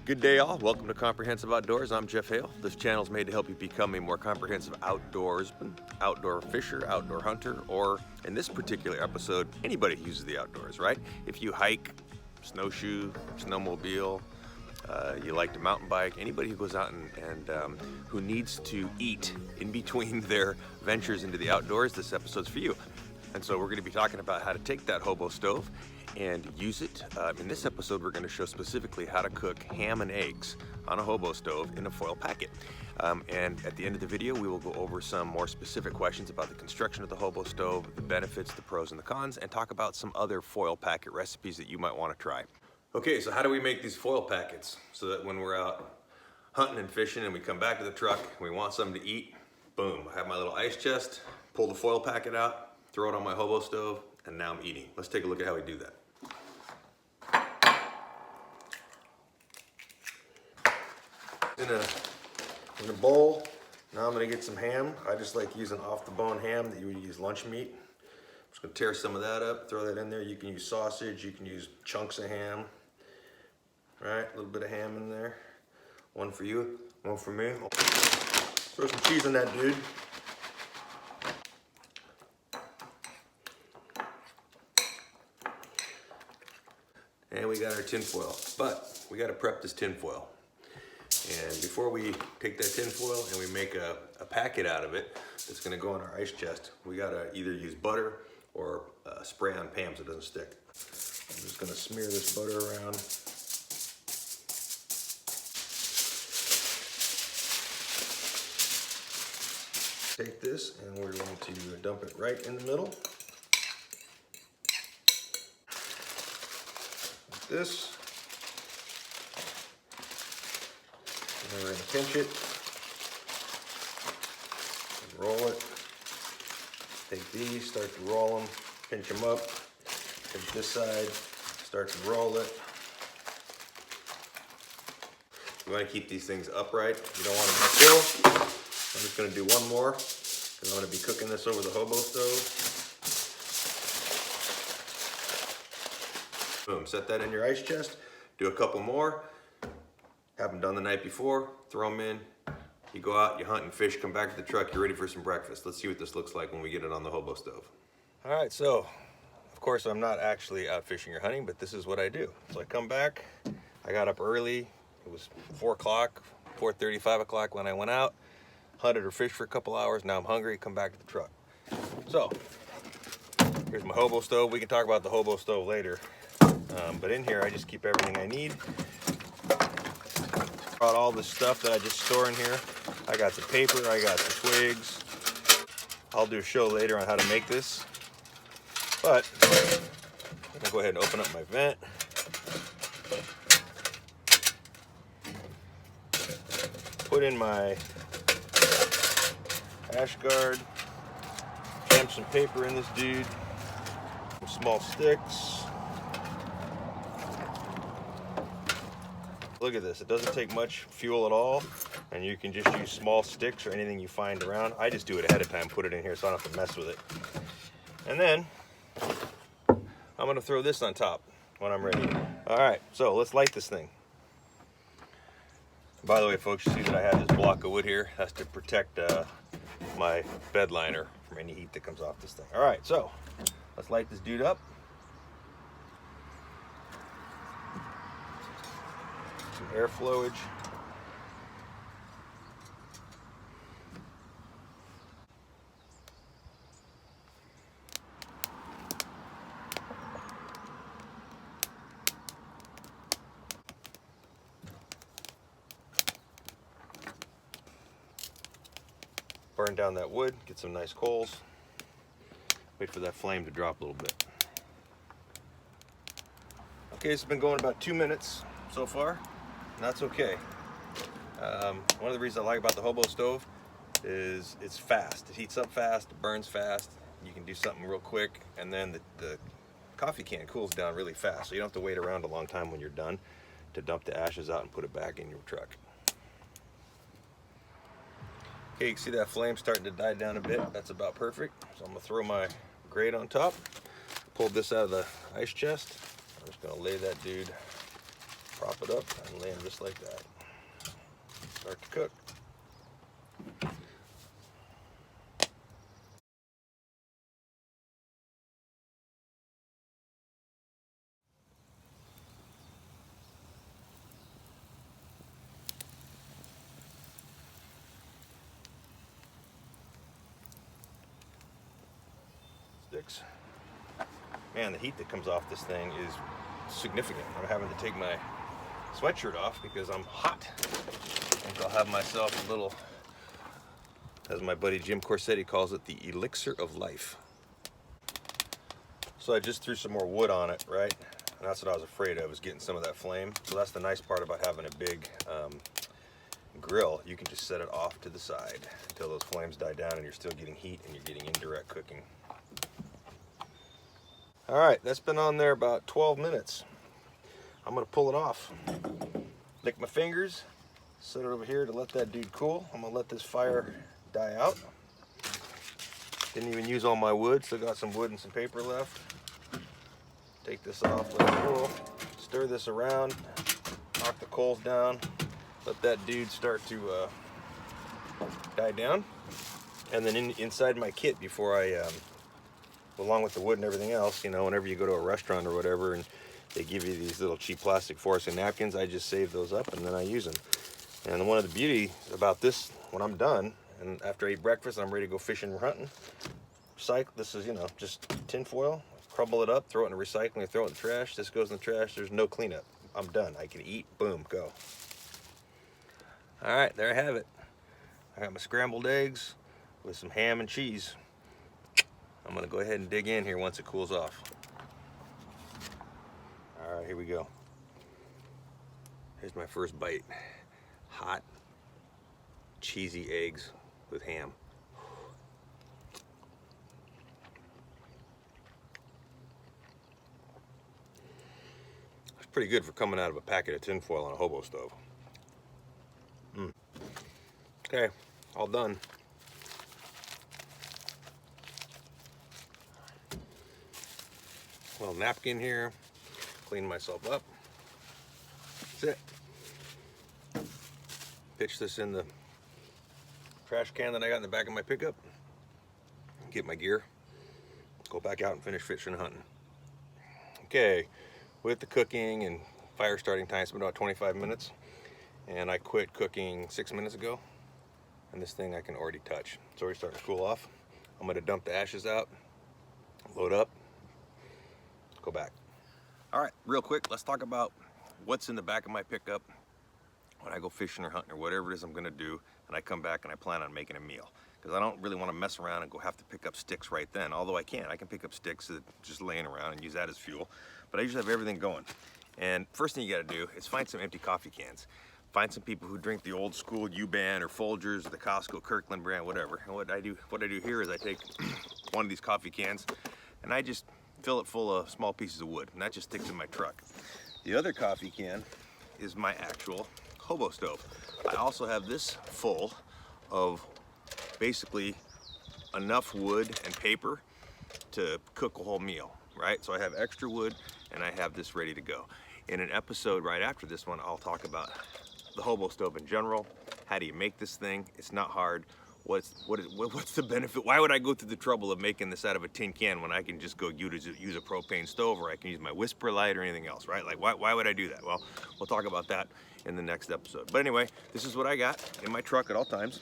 Good day all, welcome to Comprehensive Outdoors. I'm Jeff Hale. This channel is made to help you become a more comprehensive outdoorsman, outdoor fisher, outdoor hunter, or in this particular episode, anybody who uses the outdoors, right? If you hike, snowshoe, snowmobile, you like to mountain bike, anybody who goes out and who needs to eat in between their ventures into the outdoors, this episode's for you. And so we're going to be talking about how to take that Hobo Stove and use it. In this episode, we're going to show specifically how to cook ham and eggs on a Hobo Stove in a foil packet. And at the end of the video, we will go over some more specific questions about the construction of the Hobo Stove, the benefits, the pros and the cons, and talk about some other foil packet recipes that you might want to try. Okay, so how do we make these foil packets so that when we're out hunting and fishing and we come back to the truck and we want something to eat, boom, I have my little ice chest, pull the foil packet out, throw it on my Hobo Stove, and now I'm eating. Let's take a look at how we do that. In a bowl, now I'm gonna get some ham. I just like using off the bone ham that you would use lunch meat. I'm just gonna tear some of that up, throw that in there. You can use sausage, you can use chunks of ham. All right, a little bit of ham in there. One for you, one for me. Throw some cheese on that dude. And we got our tin foil, but we gotta prep this tin foil. And before we take that tin foil and we make a packet out of it that's gonna go in our ice chest, we gotta either use butter or spray on Pam so it doesn't stick. I'm just gonna smear this butter around. Take this and we're going to dump it right in the middle. Like this. And we're going to pinch it, and roll it. Take these, start to roll them, pinch them up. Take this side, start to roll it. You want to keep these things upright. You don't want them to fill. I'm just going to do one more because I'm going to be cooking this over the Hobo Stove. Boom, set that in your ice chest. Do a couple more. Have them done the night before, throw them in, you go out, you hunt and fish, come back to the truck, you're ready for some breakfast. Let's see what this looks like when we get it on the Hobo Stove. All right, so, of course I'm not actually out fishing or hunting, but this is what I do. So I come back, I got up early, it was 4 o'clock, 4:30, 5 o'clock when I went out, hunted or fished for a couple hours, now I'm hungry, come back to the truck. So, here's my Hobo Stove. We can talk about the Hobo Stove later, but in here I just keep everything I need. Brought all the stuff that I just store in here. I got some paper, I got some twigs. I'll do a show later on how to make this. But I'm gonna go ahead and open up my vent. Put in my ash guard. Jam some paper in this dude. Some small sticks. Look at this, it doesn't take much fuel at all, and you can just use small sticks or anything you find around. I just do it ahead of time, put it in here so I don't have to mess with it. And then, I'm gonna throw this on top when I'm ready. All right, so let's light this thing. By the way, folks, you see that I have this block of wood here. That's to protect my bed liner from any heat that comes off this thing. All right, so let's light this dude up. Some air flowage. Burn down that wood, get some nice coals. Wait for that flame to drop a little bit. Okay, it's been going about 2 minutes so far. And that's okay. One of the reasons I like about the Hobo Stove is it's fast. It heats up fast, it burns fast. You can do something real quick, and then the coffee can cools down really fast, so you don't have to wait around a long time when you're done to dump the ashes out and put it back in your truck. Okay, you can see that flame starting to die down a bit. That's about perfect. So I'm gonna throw my grate on top. Pulled this out of the ice chest. I'm just gonna lay that dude Prop it up and land just like that. Start to cook. Sticks. Man, the heat that comes off this thing is significant. I'm having to take my sweatshirt off because I'm hot. I think I'll have myself a little, as my buddy Jim Corsetti calls it, the elixir of life. So I just threw some more wood on it, right? And that's what I was afraid of, was getting some of that flame. So that's the nice part about having a big grill. You can just set it off to the side until those flames die down and you're still getting heat and you're getting indirect cooking. All right, that's been on there about 12 minutes. I'm gonna pull it off. Lick my fingers, set it over here to let that dude cool. I'm gonna let this fire die out. Didn't even use all my wood, still got some wood and some paper left. Take this off, let it cool. Stir this around, knock the coals down, let that dude start to die down. And then inside my kit, before I, along with the wood and everything else, you know, whenever you go to a restaurant or whatever and they give you these little cheap plastic forks and napkins, I just save those up and then I use them. And one of the beauty about this, when I'm done, and after I eat breakfast, I'm ready to go fishing or hunting, recycle, this is, you know, just tin foil, crumble it up, throw it in the recycling, throw it in the trash, this goes in the trash, there's no cleanup. I'm done, I can eat, boom, go. All right, there I have it. I got my scrambled eggs with some ham and cheese. I'm gonna go ahead and dig in here once it cools off. All right, here we go. Here's my first bite. Hot, cheesy eggs with ham. It's pretty good for coming out of a packet of tin foil on a hobo stove. Okay, all done. Little napkin here, clean myself up. That's it. Pitch this in the trash can that I got in the back of my pickup. Get my gear, go back out and finish fishing and hunting. Okay, with the cooking and fire starting time, it's been about 25 minutes. And I quit cooking 6 minutes ago. And this thing I can already touch. It's already starting to cool off. I'm gonna dump the ashes out, load up, go back. All right, real quick, let's talk about what's in the back of my pickup when I go fishing or hunting or whatever it is I'm gonna do, and I come back and I plan on making a meal. Because I don't really want to mess around and go have to pick up sticks right then, although I can pick up sticks that just laying around and use that as fuel. But I usually have everything going. And first thing you gotta do is find some empty coffee cans. Find some people who drink the old school U-Ban or Folgers or the Costco Kirkland brand, whatever. And what I do here is I take one of these coffee cans and I just fill it full of small pieces of wood, and that just sticks in my truck. The other coffee can is my actual hobo stove. I also have this full of basically enough wood and paper to cook a whole meal, right? So I have extra wood and I have this ready to go. In an episode right after this one, I'll talk about the hobo stove in general. How do you make this thing? It's not hard. What's the benefit? Why would I go through the trouble of making this out of a tin can when I can just go use a propane stove, or I can use my Whisper light or anything else, right? Like, why would I do that? Well, we'll talk about that in the next episode. But anyway, this is what I got in my truck at all times.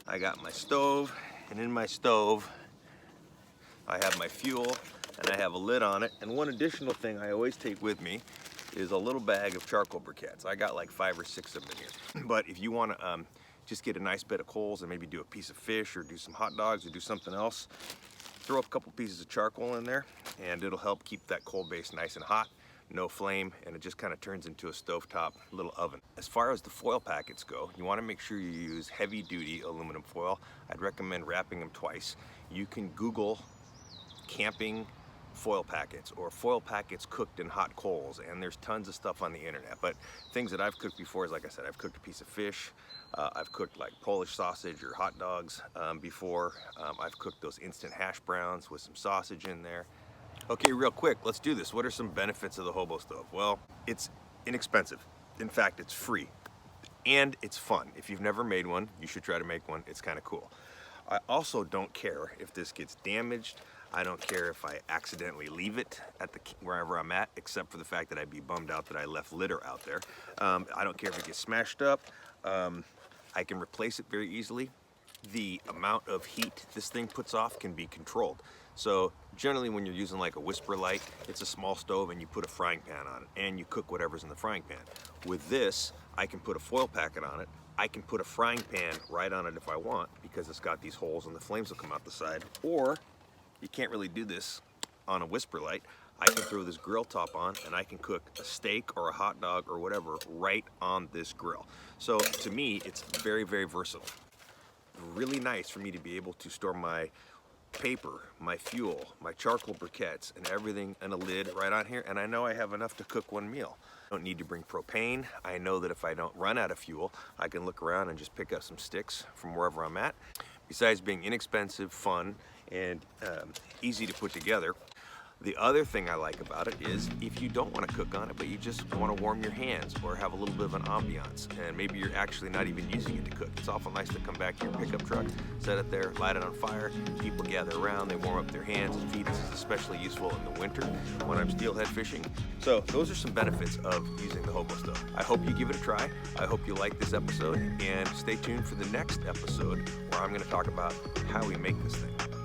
I got my stove, and in my stove, I have my fuel, and I have a lid on it. And one additional thing I always take with me is a little bag of charcoal briquettes. I got like 5 or 6 of them here. But if you want to just get a nice bit of coals and maybe do a piece of fish or do some hot dogs or do something else, throw a couple pieces of charcoal in there and it'll help keep that coal base nice and hot, no flame, and it just kind of turns into a stovetop little oven. As far as the foil packets go, you want to make sure you use heavy duty aluminum foil. I'd recommend wrapping them twice. You can Google camping foil packets or foil packets cooked in hot coals, and there's tons of stuff on the internet. But things that I've cooked before is, like I said, I've cooked a piece of fish, I've cooked like Polish sausage or hot dogs before. I've cooked those instant hash browns with some sausage in there. Okay, real quick, let's do this. What are some benefits of the hobo stove? Well, it's inexpensive. In fact, it's free. And it's fun. If you've never made one, you should try to make one. It's kind of cool. I also don't care if this gets damaged. I don't care if I accidentally leave it at wherever I'm at, except for the fact that I'd be bummed out that I left litter out there. I don't care if it gets smashed up. I can replace it very easily. The amount of heat this thing puts off can be controlled. So generally when you're using like a whisper light, it's a small stove and you put a frying pan on it and you cook whatever's in the frying pan. With this, I can put a foil packet on it. I can put a frying pan right on it if I want, because it's got these holes and the flames will come out the side. Or you can't really do this on a whisper light. I can throw this grill top on and I can cook a steak or a hot dog or whatever right on this grill. So to me, it's very, very versatile. Really nice for me to be able to store my paper, my fuel, my charcoal briquettes, and everything in a lid right on here, and I know I have enough to cook one meal. I don't need to bring propane. I know that if I don't run out of fuel, I can look around and just pick up some sticks from wherever I'm at. Besides being inexpensive, fun, and easy to put together, the other thing I like about it is if you don't want to cook on it, but you just want to warm your hands or have a little bit of an ambiance, and maybe you're actually not even using it to cook. It's awful nice to come back to your pickup truck, set it there, light it on fire, people gather around, they warm up their hands and feet. This is especially useful in the winter when I'm steelhead fishing. So those are some benefits of using the Hobo Stove. I hope you give it a try. I hope you like this episode, and stay tuned for the next episode where I'm going to talk about how we make this thing.